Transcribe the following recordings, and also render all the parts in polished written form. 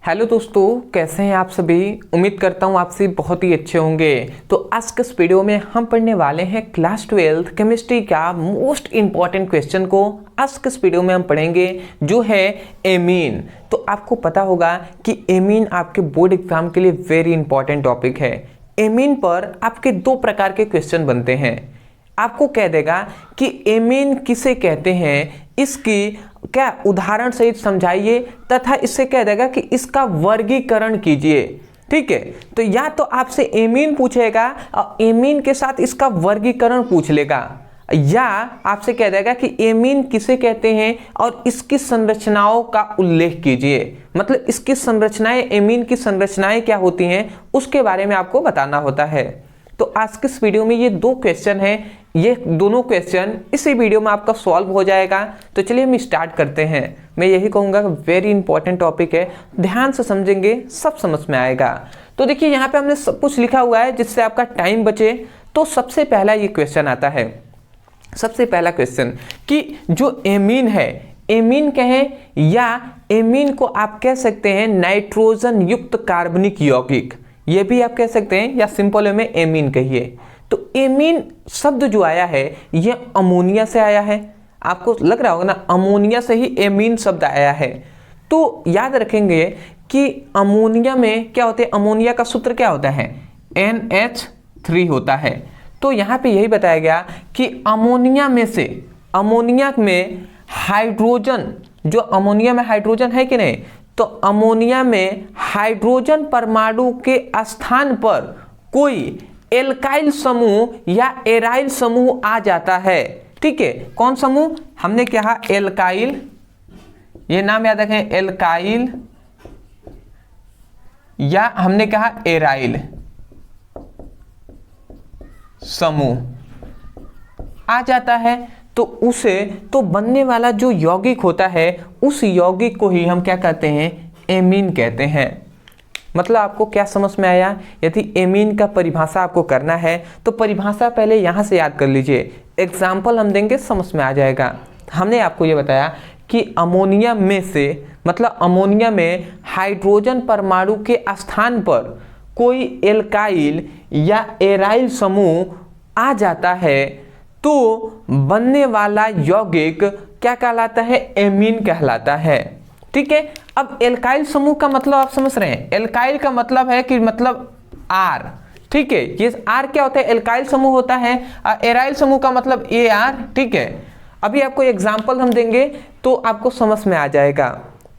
Hello दोस्तों, कैसे हैं आप सभी। उम्मीद करता हूँ आप सभी बहुत ही अच्छे होंगे। तो आज के इस वीडियो में हम पढ़ने वाले हैं क्लास 12 केमिस्ट्री का मोस्ट इंपॉर्टेंट क्वेश्चन को। आज के इस वीडियो में हम पढ़ेंगे जो है एमीन। तो आपको पता होगा कि एमीन आपके बोर्ड एग्जाम के लिए वेरी इंपॉर्टेंट टॉपिक है। एमीन पर आपके दो प्रकार के क्वेश्चन बनते हैं। आपको कह देगा कि एमीन किसे कहते हैं, इसकी क्या उदाहरण सहित समझाइए तथा इससे कह देगा कि इसका वर्गीकरण कीजिए। ठीक है, तो या तो आपसे एमीन पूछेगा और एमीन के साथ इसका वर्गीकरण पूछ लेगा, या आपसे कह देगा कि एमीन किसे कहते हैं और इसकी संरचनाओं का उल्लेख कीजिए। मतलब इसकी संरचनाएं, एमीन की संरचनाएं क्या होती हैं उसके बारे में आपको बताना होता है। तो आज के इस वीडियो में ये दो क्वेश्चन हैं, ये दोनों क्वेश्चन इसी वीडियो में आपका सॉल्व हो जाएगा। तो चलिए हम स्टार्ट करते हैं। मैं यही कहूँगा वेरी इंपॉर्टेंट टॉपिक है, ध्यान से समझेंगे सब समझ में आएगा। तो देखिए यहाँ पे हमने सब कुछ लिखा हुआ है जिससे आपका टाइम बचे। तो सबसे पहला ये क्वेश्चन आता है, सबसे पहला क्वेश्चन कि जो एमीन है, एमीन कहें या एमीन को आप कह सकते हैं नाइट्रोजन युक्त कार्बनिक यौगिक, ये भी आप कह सकते हैं, या सिंपल वे में एमीन कहिए। तो एमीन शब्द जो आया है ये अमोनिया से आया है। आपको लग रहा होगा ना, अमोनिया से ही एमीन शब्द आया है। तो याद रखेंगे कि अमोनिया में क्या होते हैं, अमोनिया का सूत्र क्या होता है, NH3 होता है। तो यहाँ पे यही बताया गया कि अमोनिया में से, अमोनिया में हाइड्रोजन, जो अमोनिया में हाइड्रोजन है कि नहीं, तो अमोनिया में हाइड्रोजन परमाणु के स्थान पर कोई एल्काइल समूह या एराइल समूह आ जाता है। ठीक है, कौन समूह, हमने कहा एल्काइल, ये नाम याद रखें, एल्काइल, या हमने कहा एराइल समूह आ जाता है। तो उसे, तो बनने वाला जो यौगिक होता है उस यौगिक को ही हम क्या कहते हैं, एमीन कहते हैं। मतलब आपको क्या समझ में आया। यदि एमीन का परिभाषा आपको करना है तो परिभाषा पहले यहाँ से याद कर लीजिए, एग्जाम्पल हम देंगे समझ में आ जाएगा। हमने आपको ये बताया कि अमोनिया में से, मतलब अमोनिया में हाइड्रोजन परमाणु के स्थान पर कोई एल्काइल या एराइल समूह आ जाता है तो बनने वाला यौगिक क्या कहलाता है, एमीन कहलाता है। ठीक है, अब एल्काइल समूह का मतलब आप समझ रहे हैं, एल्काइल का मतलब है कि मतलब आर। ठीक है, ये आर क्या होता है, एल्काइल समूह होता है। एराइल समूह का मतलब AR। ठीक है, अभी आपको एग्जाम्पल हम देंगे तो आपको समझ में आ जाएगा।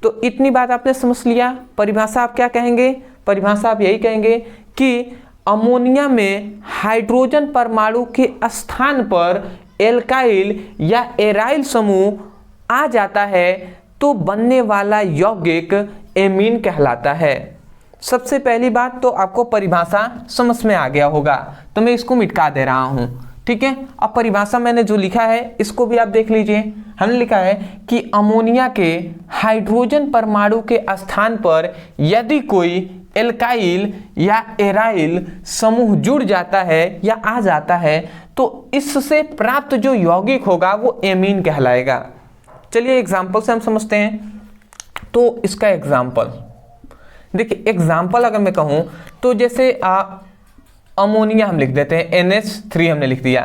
तो इतनी बात आपने समझ लिया। परिभाषा आप क्या कहेंगे, परिभाषा आप यही कहेंगे कि अमोनिया में हाइड्रोजन परमाणु के स्थान पर एल्काइल या एराइल समूह आ जाता है तो बनने वाला यौगिक एमीन कहलाता है। सबसे पहली बात तो आपको परिभाषा समझ में आ गया होगा, तो मैं इसको मिटा दे रहा हूं। ठीक है, अब परिभाषा मैंने जो लिखा है इसको भी आप देख लीजिए। हमने लिखा है कि अमोनिया के हाइड्रोजन परमाणु के स्थान पर यदि कोई एल्काइल या एराइल समूह जुड़ जाता है या आ जाता है तो इससे प्राप्त जो यौगिक होगा वो एमीन कहलाएगा। चलिए एग्जाम्पल से हम समझते हैं। तो इसका एग्जाम्पल देखिए, एग्जाम्पल अगर मैं कहूँ तो जैसे अमोनिया हम लिख देते हैं, NH3 हमने लिख दिया।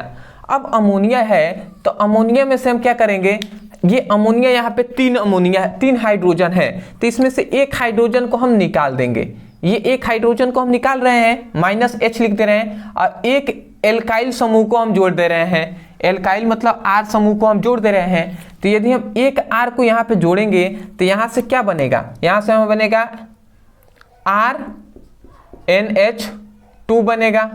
अब अमोनिया है तो अमोनिया में से हम क्या करेंगे, ये अमोनिया, यहाँ पे 3 अमोनिया है, 3 हाइड्रोजन है, तो इसमें से एक हाइड्रोजन को हम निकाल देंगे। ये एक हाइड्रोजन को हम निकाल रहे हैं, -H लिख दे रहे हैं, और एक एल्काइल समूह को हम जोड़ दे रहे हैं। एल्काइल मतलब R समूह को हम जोड़ दे रहे हैं। तो यदि हम एक R को यहाँ पे जोड़ेंगे तो यहाँ से क्या बनेगा, यहाँ से हमें बनेगा RNH2 बनेगा,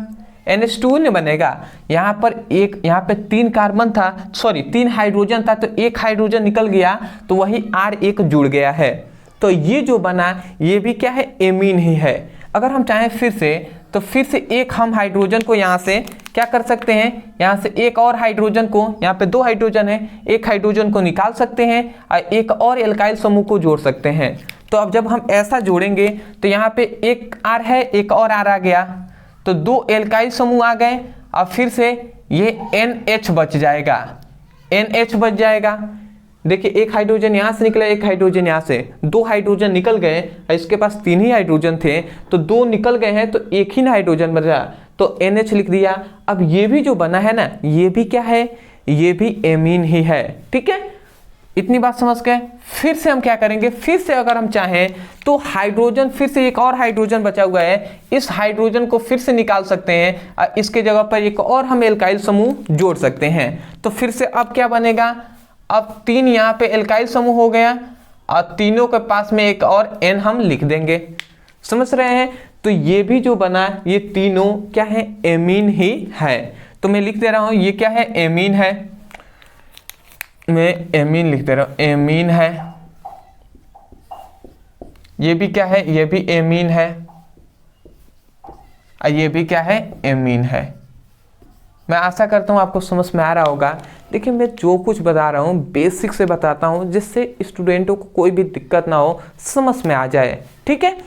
NH2 नहीं बनेगा। यहाँ पर एक, यहाँ पे 3 कार्बन था, सॉरी 3 हाइड्रोजन था, तो एक हाइड्रोजन निकल गया तो वही R1 जुड़ गया है। तो ये जो बना ये भी क्या है, एमीन ही है। अगर हम चाहें फिर से, तो फिर से एक हम हाइड्रोजन को यहाँ से क्या कर सकते हैं, यहाँ से एक और हाइड्रोजन को, यहाँ पे 2 हाइड्रोजन है, एक हाइड्रोजन को निकाल सकते हैं और एक और एल्काइल समूह को जोड़ सकते हैं। तो अब जब हम ऐसा जोड़ेंगे तो यहाँ पे एक R है, एक और R आ गया, तो 2 एल्काइल समूह आ गए और फिर से ये NH बच जाएगा, NH बच जाएगा। देखिए एक हाइड्रोजन यहाँ से निकला, एक हाइड्रोजन यहाँ से, 2 हाइड्रोजन निकल गए, इसके पास 3 ही हाइड्रोजन थे तो 2 निकल गए हैं तो एक ही ना हाइड्रोजन बचा, तो NH लिख दिया। अब ये भी जो बना है ना, ये भी क्या है, ये भी एमीन ही है। ठीक है, इतनी बात समझ गए। फिर से हम क्या करेंगे, फिर से अगर हम चाहें तो हाइड्रोजन, फिर से एक और हाइड्रोजन बचा हुआ है, इस हाइड्रोजन को फिर से निकाल सकते हैं, इसके जगह पर एक और हम एल्काइल समूह जोड़ सकते हैं। तो फिर से अब क्या बनेगा, अब 3 यहाँ पे एल्काइल समूह हो गया और तीनों के पास में एक और N हम लिख देंगे। समझ रहे हैं, तो ये भी जो बना ये तीनों क्या है, एमीन ही है। तो मैं लिख दे रहा हूं ये क्या है, एमीन है, मैं एमीन लिख दे रहा हूं, एमीन है। ये भी क्या है, ये भी एमीन है, और ये भी क्या है, एमीन है। मैं आशा करता हूं आपको समझ में आ रहा होगा। देखिए मैं जो कुछ बता रहा हूं बेसिक से बताता हूं, जिससे स्टूडेंटों को कोई भी दिक्कत ना हो, समझ में आ जाए। ठीक है,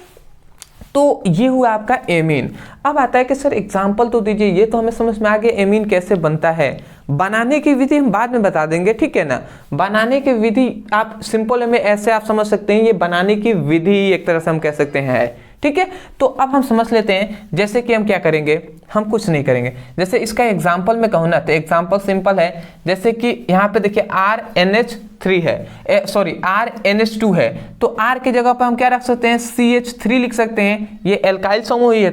तो ये हुआ आपका एमीन। अब आता है कि सर एग्जाम्पल तो दीजिए, ये तो हमें समझ में आ गया एमीन कैसे बनता है, बनाने की विधि हम बाद में बता देंगे। ठीक है ना, बनाने की विधि आप सिंपल में ऐसे आप समझ सकते हैं, ये बनाने की विधि एक तरह से हम कह सकते हैं। ठीक है, तो अब हम समझ लेते हैं, जैसे कि हम क्या करेंगे, हम कुछ नहीं करेंगे। जैसे इसका एग्जाम्पल में कहूँ ना, तो एग्जाम्पल सिंपल है, जैसे कि यहाँ पे देखिए RNH3 है, सॉरी RNH2 है, तो R की जगह पर हम क्या रख सकते हैं, CH3 लिख सकते हैं, ये एल्काइल समूह ही है,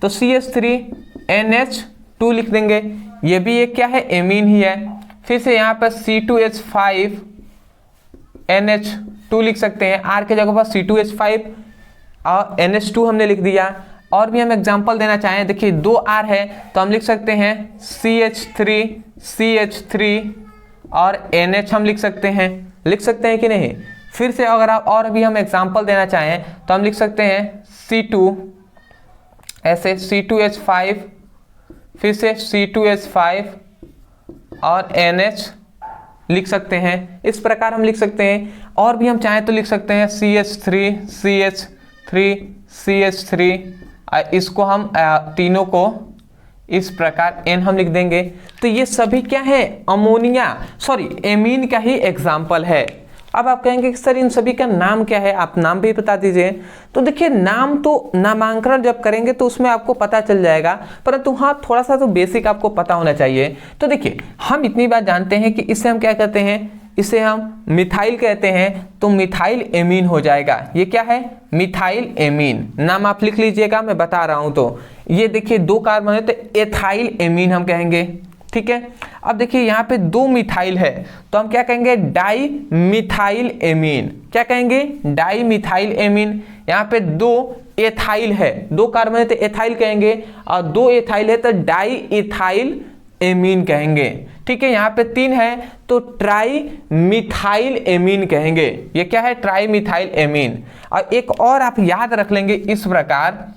तो CH3NH2 लिख देंगे, ये भी एक क्या है, एमीन ही है। फिर से यहाँ पर C2H5NH2 लिख सकते हैं, R की जगह पर C2H5 और NH2 हमने लिख दिया। और भी हम एग्जांपल देना चाहें, देखिए 2 R है तो हम लिख सकते हैं CH3 और NH हम लिख सकते हैं कि नहीं। फिर से अगर आप और भी हम एग्जांपल देना चाहें तो हम लिख सकते हैं C2 ऐसे, C2H5, फिर से C2H5 और NH लिख सकते हैं। इस प्रकार हम लिख सकते हैं। और भी हम चाहें तो लिख सकते हैं CH3 इसको हम तीनों को इस प्रकार N हम लिख देंगे। तो ये सभी क्या है, एमीन का ही एग्जाम्पल है। अब आप कहेंगे कि सर इन सभी का नाम क्या है, आप नाम भी बता दीजिए। तो देखिए नाम तो नामांकन जब करेंगे तो उसमें आपको पता चल जाएगा, परंतु हाँ थोड़ा सा तो बेसिक आपको पता होना चाहिए। तो देखिए हम इतनी बात जानते हैं कि इसे हम क्या कहते हैं, इसे हम मिथाइल कहते हैं, तो मिथाइल एमीन हो जाएगा। ये क्या है, मिथाइल एमीन। नाम आप लिख लीजिएगा, मैं बता रहा हूं। तो ये देखिए 2 कार्बन है तो एथाइल एमीन हम कहेंगे। ठीक है, अब देखिए यहाँ पे 2 मिथाइल है तो हम क्या कहेंगे, डाई मिथाइल एमीन। क्या कहेंगे, डाई मिथाइल एमीन। यहाँ पे 2 एथाइल है, 2 कार्बन है तो एथाइल कहेंगे, और 2 एथाइल है तो डाई इथाइल एमीन कहेंगे। ठीक है, यहाँ पे 3 है तो ट्राई मिथाइल एमीन कहेंगे। ये क्या है, ट्राई मिथाइल एमीन। और एक और आप याद रख लेंगे इस प्रकार,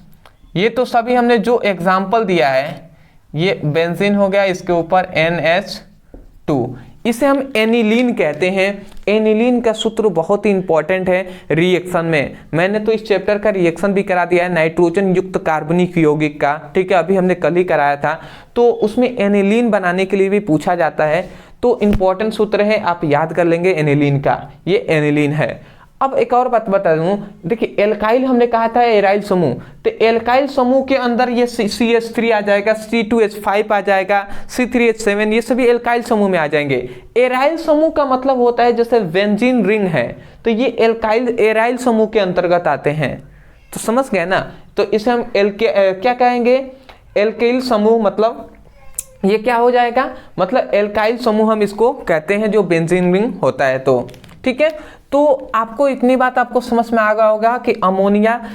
ये तो सभी हमने जो एग्जाम्पल दिया है, ये बेंजीन हो गया, इसके ऊपर NH2, इसे हम एनिलीन कहते हैं। एनिलीन का सूत्र बहुत ही इंपॉर्टेंट है रिएक्शन में। मैंने तो इस चैप्टर का रिएक्शन भी करा दिया है, नाइट्रोजन युक्त कार्बनिक यौगिक का। ठीक है, अभी हमने कल ही कराया था, तो उसमें एनिलीन बनाने के लिए भी पूछा जाता है। तो इंपॉर्टेंट सूत्र है, आप याद कर लेंगे एनिलीन का, ये एनिलीन है। अब एक और बात बता दूं, देखिए एल्काइल हमने कहा था एराइल समूह, तो एल्काइल समूह के अंदर ये CH3 आ जाएगा, C2H5 आ जाएगा, C3H7, ये सभी एल्काइल समूह में आ जाएंगे। एराइल समूह का मतलब होता है जैसे बेंजीन रिंग है, तो ये एराइल समूह के अंतर्गत आते हैं। तो समझ गए ना, तो इसे हम क्या कहेंगे, एल्काइल समूह, मतलब ये क्या हो जाएगा, मतलब एल्काइल समूह हम इसको कहते हैं जो बेंजीन रिंग होता है। तो ठीक है, तो आपको इतनी बात आपको समझ में आ गया होगा कि अमोनिया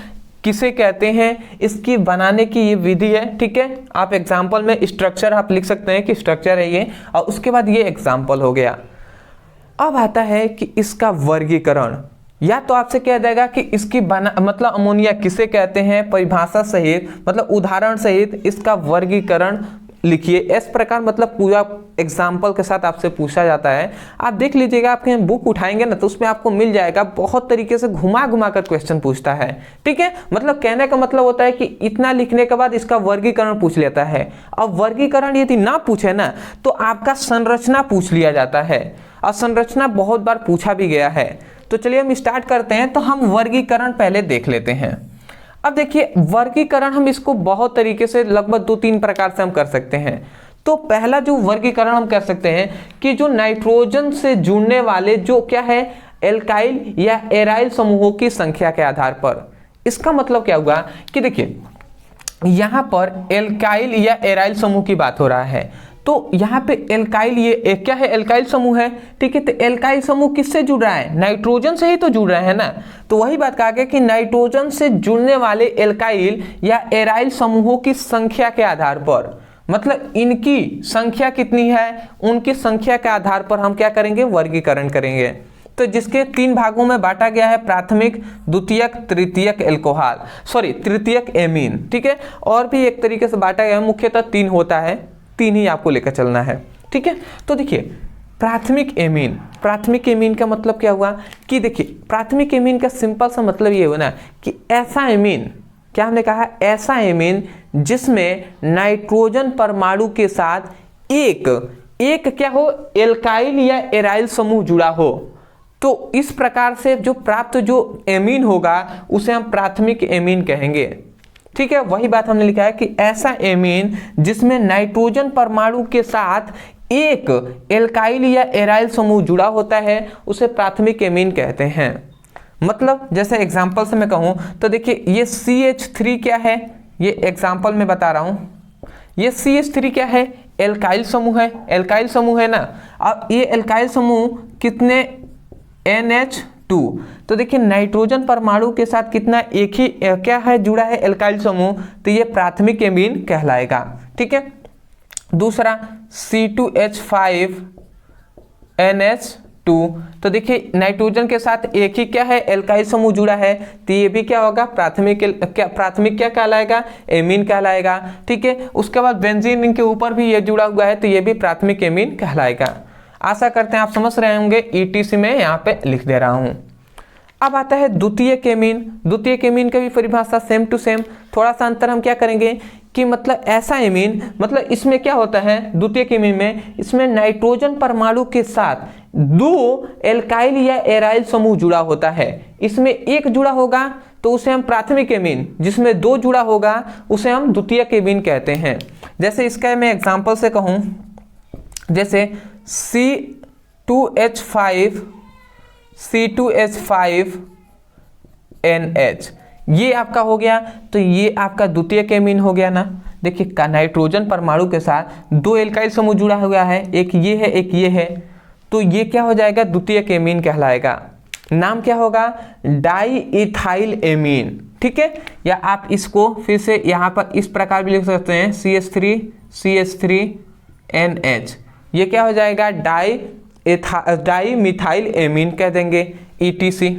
किसे कहते हैं, इसकी बनाने की ये विधि है। ठीक है, आप एग्जाम्पल में स्ट्रक्चर आप लिख सकते हैं कि स्ट्रक्चर है ये, और उसके बाद ये एग्जाम्पल हो गया। अब आता है कि इसका वर्गीकरण, या तो आपसे कह देगा कि इसकी मतलब अमोनिया किसे कहते हैं, परिभाषा सहित मतलब उदाहरण सहित इसका वर्गीकरण लिखिए। इस प्रकार मतलब पूरा एग्जाम्पल के साथ आपसे पूछा जाता है। आप देख लीजिएगा, आपके बुक उठाएंगे ना तो उसमें आपको मिल जाएगा, बहुत तरीके से घुमा घुमा कर क्वेश्चन पूछता है। ठीक है, मतलब कहने का मतलब होता है कि इतना लिखने के बाद इसका वर्गीकरण पूछ लेता है। अब वर्गीकरण यदि ना पूछे ना तो आपका संरचना पूछ लिया जाता है। और संरचना बहुत बार पूछा भी गया है। तो चलिए हम स्टार्ट करते हैं। तो हम वर्गीकरण पहले देख लेते हैं। अब देखिए वर्गीकरण हम इसको बहुत तरीके से लगभग 2-3 प्रकार से हम कर सकते हैं। तो पहला जो वर्गीकरण हम कर सकते हैं कि जो नाइट्रोजन से जुड़ने वाले जो क्या है एल्काइल या एराइल समूहों की संख्या के आधार पर। इसका मतलब क्या हुआ कि देखिए यहां पर एल्काइल या एराइल समूह की बात हो रहा है। तो यहाँ पे एल्काइल ये क्या है एल्काइल समूह है, ठीक है। तो एल्काइल समूह किससे जुड़ रहा है, नाइट्रोजन से ही तो जुड़ रहा है ना। तो वही बात कहा गया कि नाइट्रोजन से जुड़ने वाले एल्काइल या एराइल समूहों की संख्या के आधार पर, मतलब इनकी संख्या कितनी है उनकी संख्या के आधार पर हम क्या करेंगे वर्गीकरण करेंगे। तो जिसके 3 भागों में बांटा गया है, प्राथमिक, द्वितीयक, तृतीयक एल्कोहल, सॉरी तृतीयक एमीन, ठीक है। और भी एक तरीके से बांटा गया है, मुख्यतः 3 होता है, 3 ही आपको लेकर चलना है, ठीक है। तो देखिए प्राथमिक एमीन, प्राथमिक एमीन का मतलब क्या हुआ कि देखिए प्राथमिक एमीन का सिंपल सा मतलब ये हुआ ना कि ऐसा एमीन, क्या हमने कहा ऐसा एमीन जिसमें नाइट्रोजन परमाणु के साथ एक क्या हो एल्काइल या एराइल समूह जुड़ा हो। तो इस प्रकार से जो प्राप्त जो एमीन होगा उसे हम प्राथमिक एमीन कहेंगे, ठीक है। वही बात हमने लिखा है कि ऐसा एमीन जिसमें नाइट्रोजन परमाणु के साथ एक एल्काइल या एराइल समूह जुड़ा होता है उसे प्राथमिक एमीन कहते हैं। मतलब जैसे एग्जांपल से मैं कहूं तो देखिए ये CH3 क्या है, ये एग्जांपल में बता रहा हूं, ये CH3 क्या है एल्काइल समूह है, एल्काइल समूह है ना। अब ये एल्काइल समूह कितने NH2, तो देखिए नाइट्रोजन परमाणु के साथ कितना एक ही क्या है जुड़ा है एल्काइल समूह, तो ये प्राथमिक एमीन कहलाएगा, ठीक है। दूसरा C2H5NH2, तो देखिए नाइट्रोजन के साथ एक ही क्या है एल्काइल समूह जुड़ा है, तो ये भी क्या होगा प्राथमिक क्या कहलाएगा एमीन कहलाएगा, ठीक है। उसके बाद बेंजीन के ऊपर भी ये जुड़ा हुआ है तो ये भी प्राथमिक एमीन कहलाएगा। आशा करते हैं आप समझ रहे होंगे, ETC में यहाँ पे लिख दे रहा हूँ। अब आता है द्वितीयक एमीन। द्वितीयक एमीन का भी परिभाषा सेम टू सेम, थोड़ा सा अंतर हम क्या करेंगे कि मतलब ऐसा एमीन, मतलब इसमें क्या होता है द्वितीयक एमीन में, इसमें नाइट्रोजन परमाणु के साथ 2 एल्काइल या एराइल समूह जुड़ा होता है। इसमें एक जुड़ा होगा तो उसे हम प्राथमिक एमीन, जिसमें 2 जुड़ा होगा उसे हम द्वितीयक एमीन कहते हैं। जैसे इसका मैं एग्जाम्पल से कहूँ, जैसे C2H5NH, ये आपका हो गया, तो ये आपका द्वितीयक एमीन हो गया ना। देखिए नाइट्रोजन परमाणु के साथ 2 एल्काइल समूह जुड़ा हुआ है, एक ये है एक ये है, तो ये क्या हो जाएगा द्वितीयक एमीन कहलाएगा। नाम क्या होगा डाई इथाइल एमीन, ठीक है। या आप इसको फिर से यहाँ पर इस प्रकार भी लिख सकते हैं CH3NH, ये क्या हो जाएगा डाई मिथाइल एमीन कह देंगे ETC।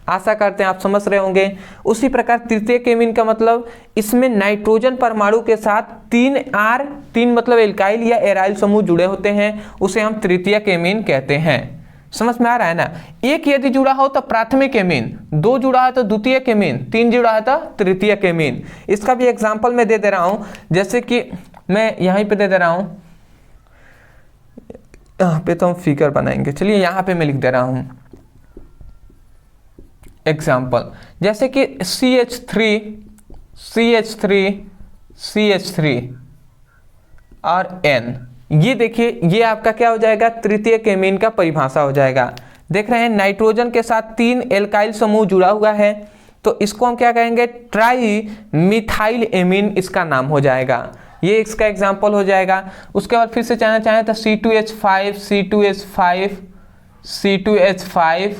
आशा करते हैं आप समझ रहे होंगे। उसी प्रकार तृतीयक एमीन का मतलब इसमें नाइट्रोजन परमाणु के साथ 3 मतलब एल्काइल या एराइल समूह जुड़े होते हैं, उसे हम तृतीयक एमीन कहते हैं। समझ में आ रहा है ना। एक यदि जुड़ा हो तो प्राथमिक एमीन, 2 जुड़ा है तो द्वितीयक एमीन, 3 जुड़ा है तो तृतीयक एमीन। इसका भी एग्जाम्पल मैं दे रहा हूं, जैसे कि मैं यहीं पे दे रहा हूं, यहाँ पे तो हम फिगर बनाएंगे, चलिए यहाँ पे मैं लिख दे रहा हूं एग्जाम्पल, जैसे कि CH3 और N, ये देखिए ये आपका क्या हो जाएगा तृतीयक एमीन का परिभाषा हो जाएगा। देख रहे हैं नाइट्रोजन के साथ 3 एल्काइल समूह जुड़ा हुआ है, तो इसको हम क्या कहेंगे ट्राई मिथाइल एमीन इसका नाम हो जाएगा, ये इसका एग्जाम्पल हो जाएगा। उसके बाद फिर से चाहना चाहें तो C2H5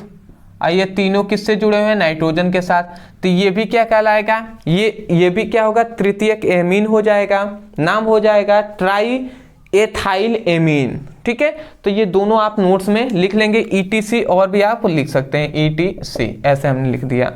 और ये तीनों किससे जुड़े हुए हैं नाइट्रोजन के साथ, तो ये भी क्या कहलाएगा ये भी क्या होगा तृतीयक एमीन हो जाएगा, नाम हो जाएगा ट्राई एथाइल एमीन, ठीक है। तो ये दोनों आप नोट्स में लिख लेंगे, ETC और भी आप लिख सकते हैं ETC, ऐसे हमने लिख दिया।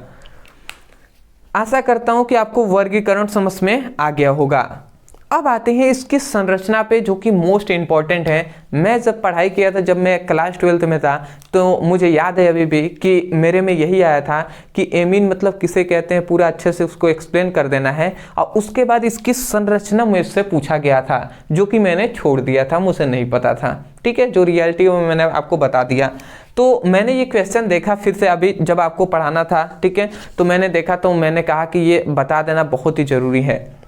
आशा करता हूं कि आपको वर्गीकरण समझ में आ गया होगा। अब आते हैं इसकी संरचना पे, जो कि मोस्ट इम्पॉर्टेंट है। मैं जब पढ़ाई किया था, जब मैं क्लास 12th में था, तो मुझे याद है अभी भी कि मेरे में यही आया था कि एमीन मतलब किसे कहते हैं, पूरा अच्छे से उसको एक्सप्लेन कर देना है। और उसके बाद इसकी संरचना मुझसे पूछा गया था, जो कि मैंने छोड़ दिया था, मुझे नहीं पता था। ठीक है, जो रियलिटी में मैंने आपको बता दिया। तो मैंने ये क्वेश्चन देखा फिर से अभी जब आपको पढ़ाना था, ठीक है, तो मैंने देखा, तो मैंने कहा कि ये बता देना बहुत ही ज़रूरी है।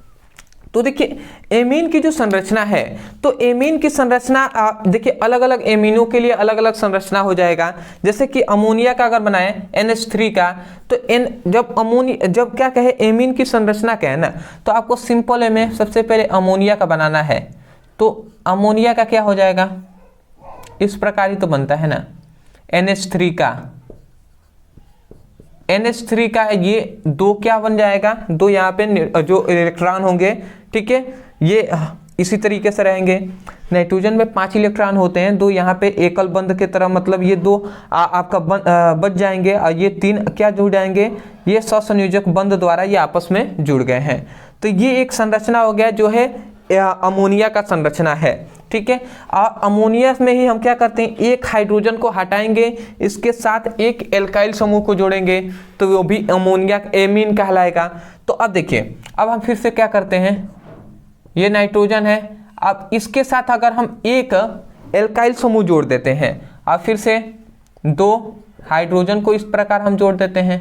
तो देखिए एमीन की जो संरचना है, तो एमीन की संरचना देखिए अलग अलग एमीनों के लिए अलग अलग संरचना हो जाएगा। जैसे कि अमोनिया का अगर बनाए NH3 का, तो जब क्या कहे एमीन की संरचना क्या है ना, तो आपको सिंपल में सबसे पहले अमोनिया का बनाना है। तो अमोनिया का क्या हो जाएगा, इस प्रकार ही तो बनता है ना, NH3 का, NH3 का ये दो क्या बन जाएगा, दो यहाँ पे जो इलेक्ट्रॉन होंगे, ठीक है, ये इसी तरीके से रहेंगे। नाइट्रोजन में 5 इलेक्ट्रॉन होते हैं, दो यहाँ पे एकल बंध की तरह, मतलब ये दो आपका बच जाएंगे, और ये 3 क्या जुड़ जाएंगे, ये सहसंयोजक बंध द्वारा ये आपस में जुड़ गए हैं। तो ये एक संरचना हो गया जो है अमोनिया का संरचना है। ठीक है, और अमोनिया में ही हम क्या करते हैं, एक हाइड्रोजन को हटाएंगे, इसके साथ एक एल्काइल समूह को जोड़ेंगे, तो वो भी अमोनिया एमीन कहलाएगा। तो अब देखिए, अब हम फिर से क्या करते हैं, ये नाइट्रोजन है, अब इसके साथ अगर हम एक एल्काइल समूह जोड़ देते हैं, अब फिर से 2 हाइड्रोजन को इस प्रकार हम जोड़ देते हैं,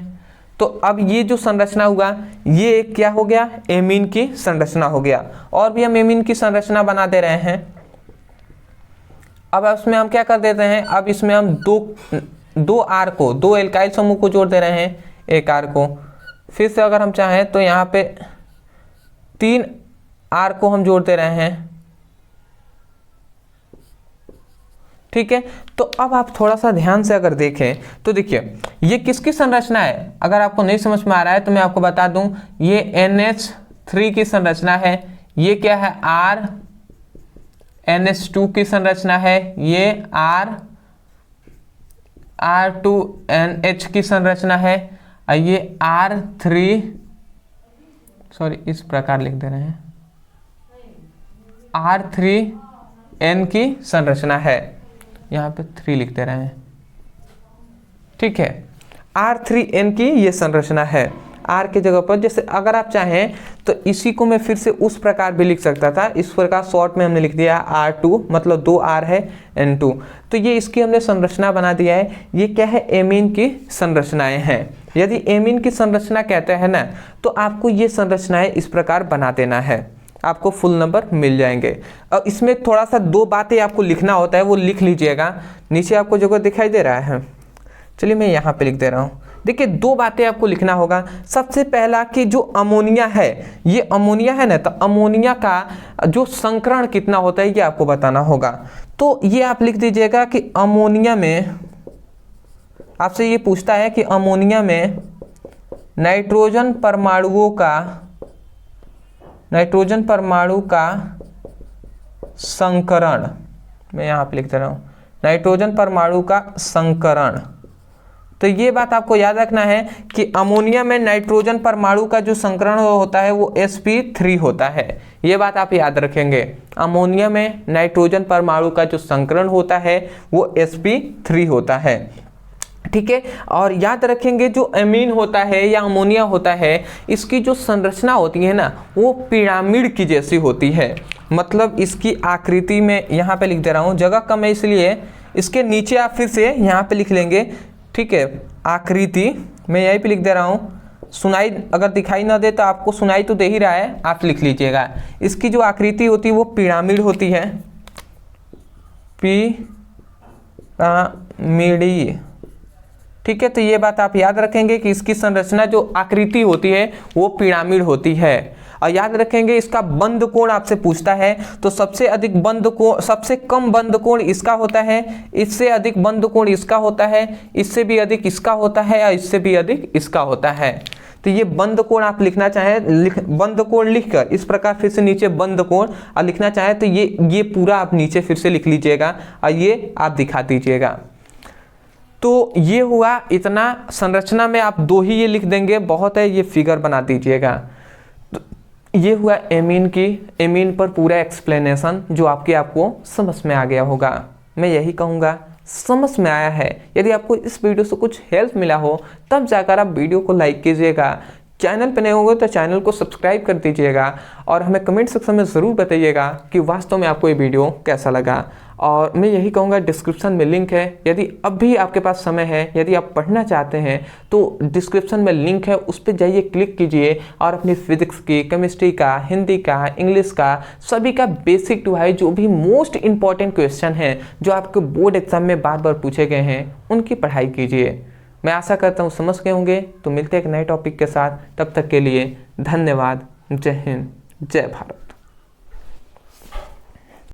तो अब ये जो संरचना हुआ, ये क्या हो गया, एमीन की संरचना हो गया। और भी हम एमीन की संरचना बना दे रहे हैं। अब इसमें हम क्या कर देते हैं, अब इसमें हम दो आर को, 2 एल्काइल समूह को जोड़ दे रहे हैं, एक आर को। फिर से अगर हम चाहें तो यहाँ पे 3 आर को हम जोड़ दे रहे हैं। ठीक है, तो अब आप थोड़ा सा ध्यान से अगर देखें तो देखिए ये किसकी संरचना है। अगर आपको नहीं समझ में आ रहा है तो मैं आपको बता दूं, ये NH3 की संरचना है। ये क्या है, NH2 की संरचना है। ये R2NH की संरचना है। और ये इस प्रकार लिख दे रहे हैं, R3N की संरचना है, यहाँ पे 3 लिख दे रहे हैं। ठीक है, R3N की ये संरचना है। R के जगह पर, जैसे अगर आप चाहें तो इसी को मैं फिर से उस प्रकार भी लिख सकता था, इस प्रकार शॉर्ट में हमने लिख दिया R2, मतलब 2 R है N2। तो ये इसकी हमने संरचना बना दिया है। ये क्या है, एमीन की संरचनाएं हैं। यदि एमीन की संरचना कहते हैं ना, तो आपको ये संरचनाएं इस प्रकार बना देना है, आपको फुल नंबर मिल जाएंगे। और इसमें थोड़ा सा 2 बातें आपको लिखना होता है, वो लिख लीजिएगा। नीचे आपको जगह दिखाई दे रहा है, चलिए मैं यहाँ पे लिख दे रहा हूँ। देखिए 2 बातें आपको लिखना होगा। सबसे पहला कि जो अमोनिया है, ये अमोनिया है ना, तो अमोनिया का जो संकरण कितना होता है ये आपको बताना होगा। तो ये आप लिख दीजिएगा कि अमोनिया में, आपसे ये पूछता है कि अमोनिया में नाइट्रोजन परमाणु का संकरण, मैं यहाँ पे लिख दे रहा हूँ, नाइट्रोजन परमाणु का संकरण। तो ये बात आपको याद रखना है कि अमोनिया में नाइट्रोजन परमाणु का जो संकरण होता है वो sp3 होता है। ये बात आप याद रखेंगे, अमोनिया में नाइट्रोजन परमाणु का जो संकरण होता है वो sp3 होता है। ठीक है, और याद रखेंगे जो एमीन होता है या अमोनिया होता है, इसकी जो संरचना होती है ना, वो पिरामिड की जैसी होती है। मतलब इसकी आकृति में यहाँ पे लिख दे रहा हूँ, जगह कम है इसलिए इसके नीचे आप फिर से यहाँ पे लिख लेंगे। ठीक है, आकृति मैं यहीं पे लिख दे रहा हूँ। सुनाई अगर दिखाई ना दे तो आपको सुनाई तो दे ही रहा है, आप लिख लीजिएगा। इसकी जो आकृति होती है वो पिरामिड होती है, पिरामिडी। ठीक है, तो ये बात आप याद रखेंगे कि इसकी संरचना जो आकृति होती है वो पिरामिड होती है। और याद रखेंगे इसका बंध कोण आपसे पूछता है, तो सबसे अधिक बंध कोण, सबसे कम बंध कोण इसका होता है, इससे अधिक बंध कोण इसका होता है, इससे भी अधिक इसका होता है, और इससे भी अधिक इसका होता है। तो ये बंध कोण आप लिखना चाहें, बंध कोण लिखकर इस प्रकार फिर से नीचे बंध कोण और लिखना चाहें तो ये पूरा आप नीचे फिर से लिख लीजिएगा और ये आप दिखा दीजिएगा। तो ये हुआ इतना। संरचना में आप 2 ही ये लिख देंगे, बहुत है, ये फिगर बना दीजिएगा। ये हुआ एमीन पर पूरा एक्सप्लेनेशन जो आपको समझ में आ गया होगा। मैं यही कहूँगा समझ में आया है। यदि आपको इस वीडियो से कुछ हेल्प मिला हो तब जाकर आप वीडियो को लाइक कीजिएगा। चैनल पर नए होंगे तो चैनल को सब्सक्राइब कर दीजिएगा और हमें कमेंट सेक्शन में ज़रूर बताइएगा कि वास्तव में आपको ये वीडियो कैसा लगा। और मैं यही कहूँगा डिस्क्रिप्शन में लिंक है, यदि अब भी आपके पास समय है, यदि आप पढ़ना चाहते हैं तो डिस्क्रिप्शन में लिंक है, उस पर जाइए, क्लिक कीजिए और अपनी फिजिक्स की, केमिस्ट्री का, हिंदी का, इंग्लिश का, सभी का बेसिक टू हाई जो भी मोस्ट इंपॉर्टेंट क्वेश्चन हैं जो आपके बोर्ड एग्जाम में बार बार पूछे गए हैं उनकी पढ़ाई कीजिए। मैं आशा करता हूँ समझ गए होंगे। तो मिलते हैं एक नए टॉपिक के साथ, तब तक के लिए धन्यवाद। जय हिंद, जय भारत।